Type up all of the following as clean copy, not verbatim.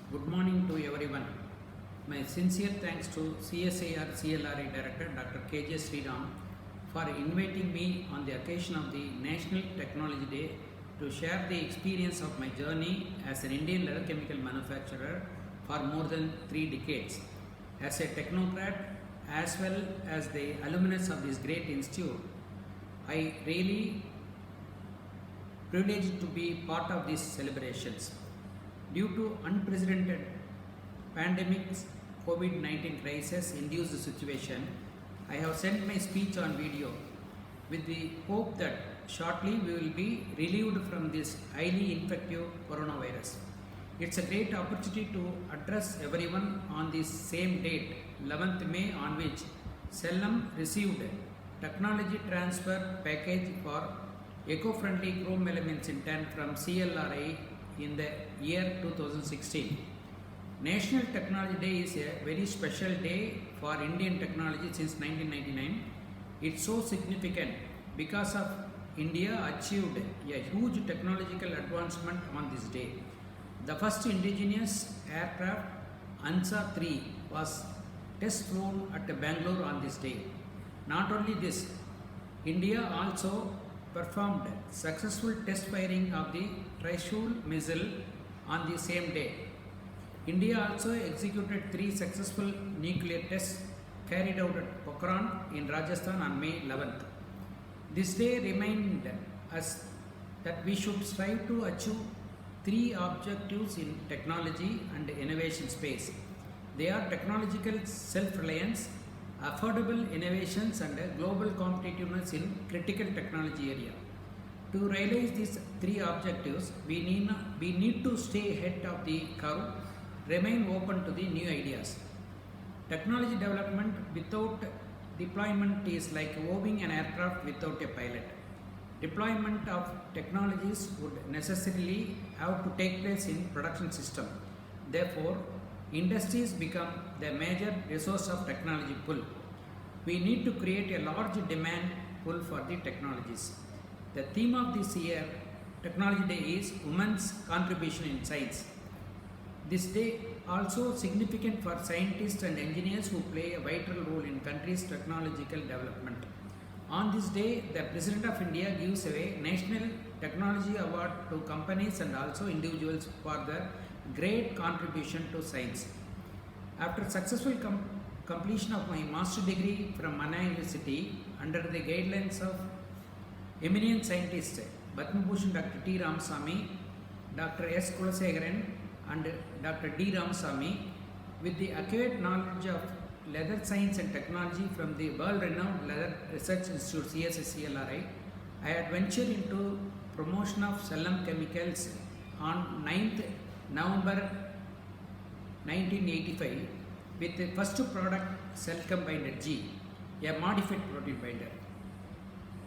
Good morning to everyone. My sincere thanks to CSIR CLRI Director Dr. KJ Sriram for inviting me on the occasion of the National Technology Day to share the experience of my journey as an Indian leather chemical manufacturer for more than 3 decades. As a technocrat as well as the alumnus of this great institute, I really privileged to be part of these celebrations. Due to unprecedented pandemics, COVID-19 crisis induced situation, I have sent my speech on video with the hope that shortly we will be relieved from this highly infective coronavirus. It's a great opportunity to address everyone on this same date, 11th May, on which Cellam received technology transfer package for eco-friendly chrome elements in tin from CLRI in the year 2016. National Technology Day is a very special day for Indian technology since 1999. It's so significant because of India achieved a huge technological advancement on this day. The first indigenous aircraft ANSA 3 was test flown at Bangalore on this day. Not only this, India also performed successful test firing of the Trishul missile on the same day. India also executed 3 successful nuclear tests carried out at Pokhran in Rajasthan on May 11th. This day reminded us that we should strive to achieve 3 objectives in technology and innovation space. They are technological self-reliance, affordable innovations and global competitiveness in critical technology area. To realize these 3 objectives, we need to stay ahead of the curve, remain open to the new ideas. Technology development without deployment is like owning an aircraft without a pilot. Deployment of technologies would necessarily have to take place in production system. Therefore, industries become the major resource of technology pool. We need to create a large demand pool for the technologies. The theme of this year, Technology Day, is Women's Contribution in Science. This day also significant for scientists and engineers who play a vital role in country's technological development. On this day, the President of India gives away National Technology Award to companies and also individuals for their great contribution to science. After successful completion of my master degree from Anna University under the guidelines of eminent scientists Padma Bhushan Dr. T. Ramasamy, Dr. S. Kulasegaran and Dr. D. Ramasamy, with the accurate knowledge of leather science and technology from the world-renowned Leather Research Institute CSIR, I had ventured into promotion of Cellam Chemicals on 9th November 1985 with the first product Celchem Binder G, a modified protein binder.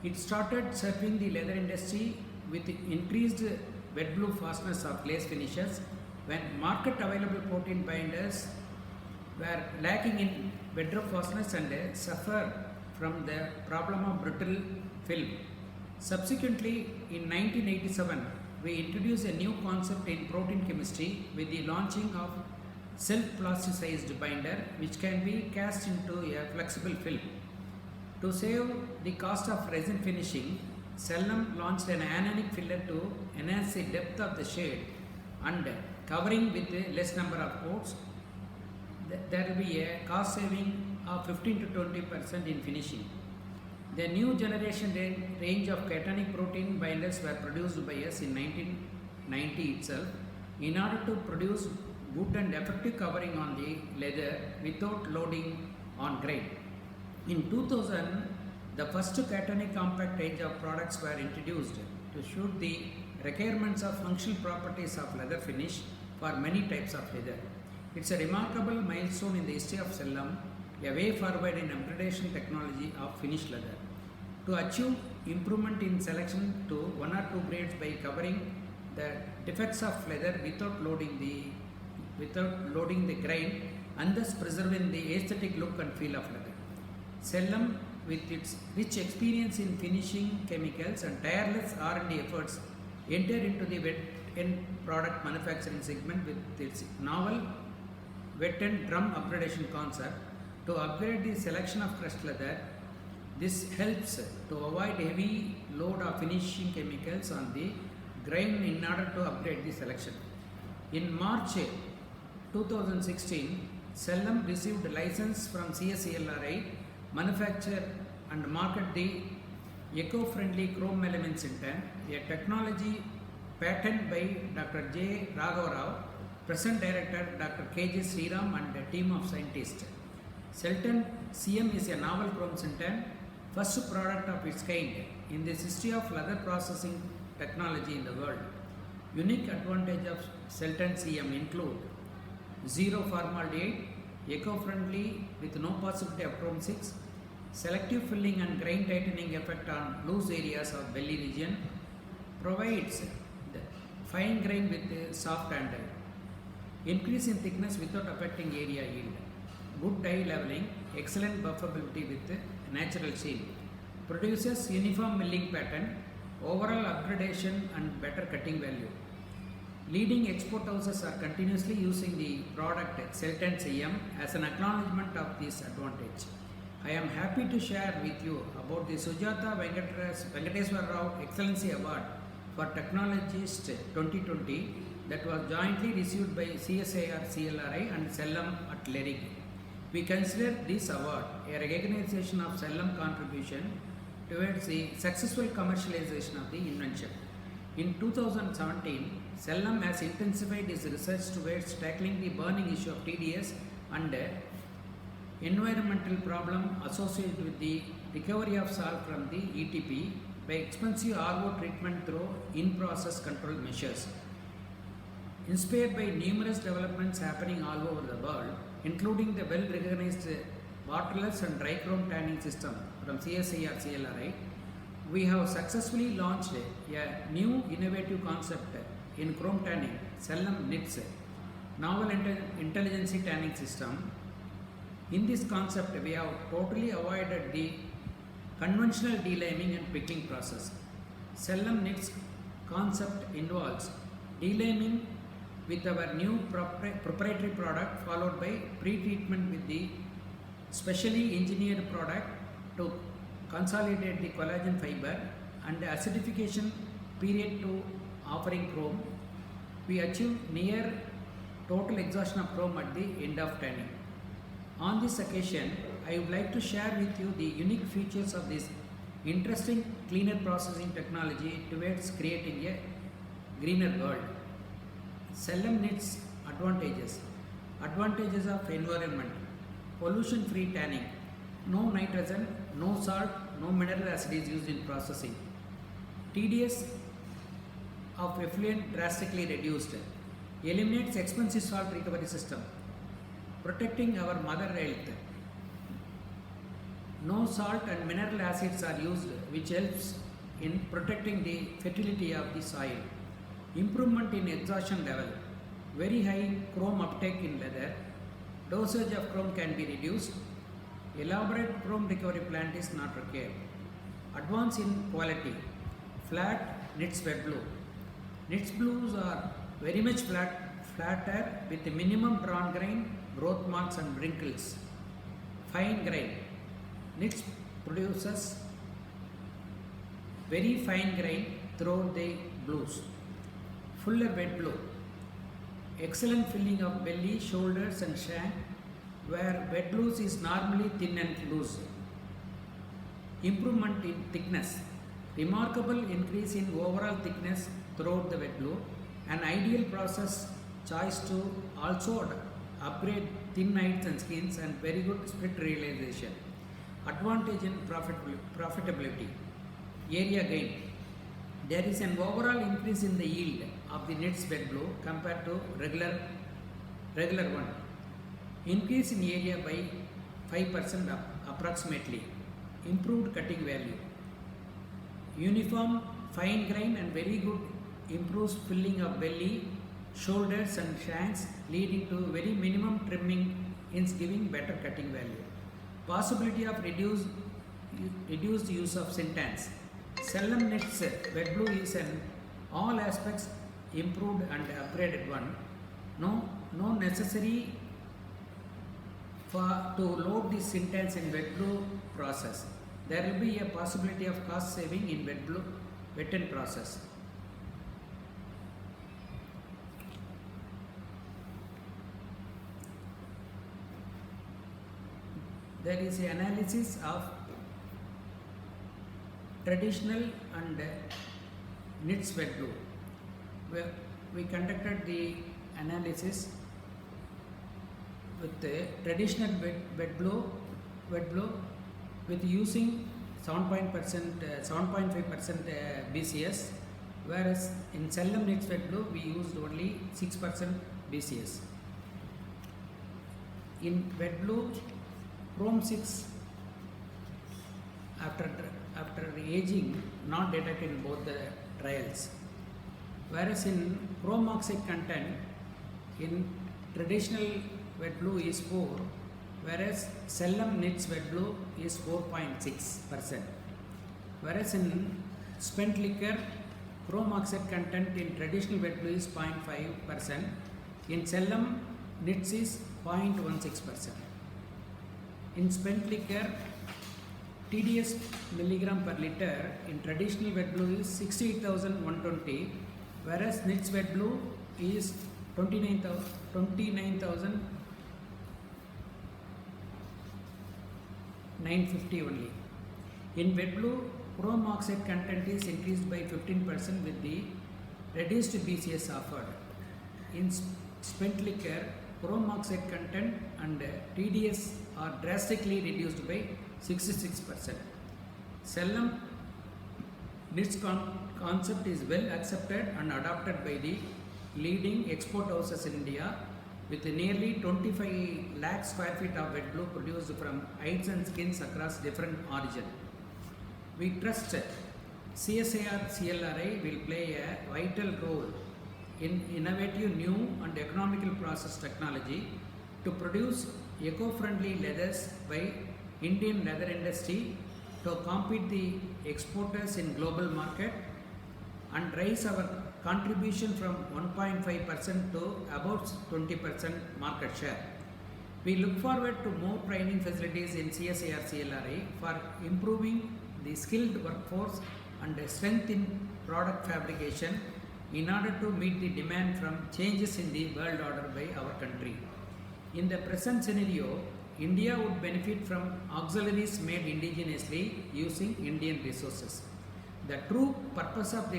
It started serving the leather industry with increased wet blue fastness of glaze finishes when market available protein binders were lacking in wet drop fastness and suffer from the problem of brittle film. Subsequently, in 1987, we introduced a new concept in protein chemistry with the launching of self-plasticized binder which can be cast into a flexible film. To save the cost of resin finishing, Cellam launched an anionic filler to enhance the depth of the shade and covering with a less number of coats. There will be a cost saving of 15 to 20% in finishing. The new generation range of cationic protein binders were produced by us in 1990 itself in order to produce good and effective covering on the leather without loading on grain. In 2000, the first cationic compact range of products were introduced to suit the requirements of functional properties of leather finish for many types of leather. It's a remarkable milestone in the history of Cellam, a way forward in upgradation technology of finished leather. To achieve improvement in selection to 1 or 2 grades by covering the defects of leather without loading the grain and thus preserving the aesthetic look and feel of leather. Cellam, with its rich experience in finishing chemicals and tireless R&D efforts, entered into the end product manufacturing segment with its novel wet end drum upgradation concept to upgrade the selection of crushed leather. This helps to avoid heavy load of finishing chemicals on the grain in order to upgrade the selection. In March 2016, Cellam received a license from CSCLRI, manufacture and market the eco-friendly chrome melamine sinton, a technology patent by Dr. J. Raghavarao, present director Dr. K.J. Sriram and a team of scientists. Celton CM is a novel chrome sinton, first product of its kind in the history of leather processing technology in the world. Unique advantage of Celton CM include zero formaldehyde, eco-friendly with no possibility of chrome 6, selective filling and grain tightening effect on loose areas of belly region, provides the fine grain with soft and increase in thickness without affecting area yield, good dye leveling, excellent buffability with natural seal, produces uniform milling pattern, overall upgradation and better cutting value. Leading export houses are continuously using the product Celton CM as an acknowledgement of this advantage. I am happy to share with you about the Sujata Venkateswara Rao Excellency Award for Technologist 2020 that was jointly received by CSIR CLRI and Cellam at Lerig. We consider this award a recognition of Cellam contribution towards the successful commercialization of the invention. In 2017, Cellam has intensified its research towards tackling the burning issue of TDS and environmental problem associated with the recovery of salt from the ETP by expensive RO treatment through in-process control measures. Inspired by numerous developments happening all over the world, including the well-recognized waterless and dry chrome tanning system from CSIR CLRI, we have successfully launched a new innovative concept in chrome tanning, Cellam NITS, novel intelligence tanning system. In this concept, we have totally avoided the conventional deliming and picking process. Cellam NITS concept involves deliming with our new proprietary product followed by pre-treatment with the specially engineered product to consolidate the collagen fiber and acidification period to offering chrome. We achieve near total exhaustion of chrome at the end of tanning. On this occasion, I would like to share with you the unique features of this interesting cleaner processing technology towards creating a greener world. Cellam NITS advantages. Advantages of environment. Pollution free tanning. No nitrogen, no salt, no mineral acid is used in processing. TDS of effluent drastically reduced. Eliminates expensive salt recovery system. Protecting our mother health. No salt and mineral acids are used, which helps in protecting the fertility of the soil. Improvement in exhaustion level. Very high chrome uptake in leather. Dosage of chrome can be reduced. Elaborate chrome recovery plant is not required. Advance in quality. Flat knits wet blue. Knits blues are very much flatter with minimum drawn grain, growth marks and wrinkles. Fine grain. Knits produces very fine grain throughout the blues. Fuller wet blue. Excellent filling of belly, shoulders and shank, where wet blues is normally thin and loose. Improvement in thickness. Remarkable increase in overall thickness throughout the wet blue. An ideal process choice to also upgrade thin nights and skins and very good split realization. Advantage in profitability. Area gain. There is an overall increase in the yield of the knits wet blue compared to regular one. Increase in area by 5% approximately. Improved cutting value. Uniform fine grain and very good improves filling of belly, shoulders and shanks, leading to very minimum trimming hence giving better cutting value. Possibility of reduced use of sintans. Cellam NITS wet blue is in all aspects improved and upgraded one. No necessary to load the syntax in WetBlue process. There will be a possibility of cost saving in wet-end process. There is an analysis of traditional and NITS WetBlue. Where we conducted the analysis with the traditional WetBlue with using 7.5% BCS, whereas in Cellam NITS WetBlue we used only 6% BCS. In WetBlue, Chrome 6 after aging not detected in both the trials, whereas in chrome oxide content in traditional WetBlue is 4, whereas Cellam NITS WetBlue is 4.6%, whereas in spent liquor chrome oxide content in traditional WetBlue is 0.5%, in Cellam NITS is 0.16%. In spent liquor, TDS milligram per liter in traditional WetBlue is 68,120, whereas NITS WetBlue is 29,950 only. In WetBlue, chrome oxide content is increased by 15% with the reduced BCS offered. In spent liquor, chrome oxide content and TDS are drastically reduced by 66%. Cellam NITS concept is well accepted and adopted by the leading export houses in India, with nearly 25 lakh square feet of WetBlue produced from hides and skins across different origins. We trust CSIR CLRI will play a vital role in innovative new and economical process technology to produce eco-friendly leathers by Indian leather industry to compete the exporters in global market and raise our contribution from 1.5% to about 20% market share. We look forward to more training facilities in CSIR CLRI for improving the skilled workforce and strength in product fabrication in order to meet the demand from changes in the world order by our country. In the present scenario, India would benefit from auxiliaries made indigenously using Indian resources. The true purpose of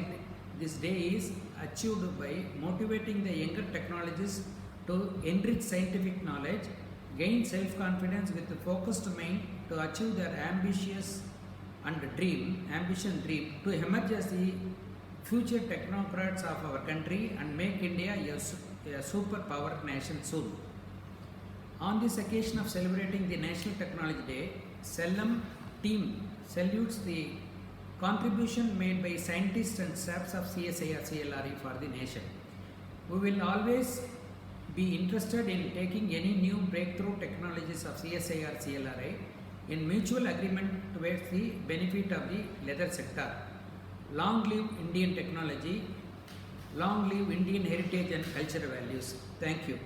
this day is achieved by motivating the younger technologists to enrich scientific knowledge, gain self-confidence with a focused mind to achieve their ambition dream to emerge as the future technocrats of our country and make India a superpower nation soon. On this occasion of celebrating the National Technology Day, Cellam team salutes the contribution made by scientists and staffs of CSIR CLRI for the nation. We will always be interested in taking any new breakthrough technologies of CSIR CLRI in mutual agreement towards the benefit of the leather sector. Long live Indian technology, long live Indian heritage and cultural values. Thank you.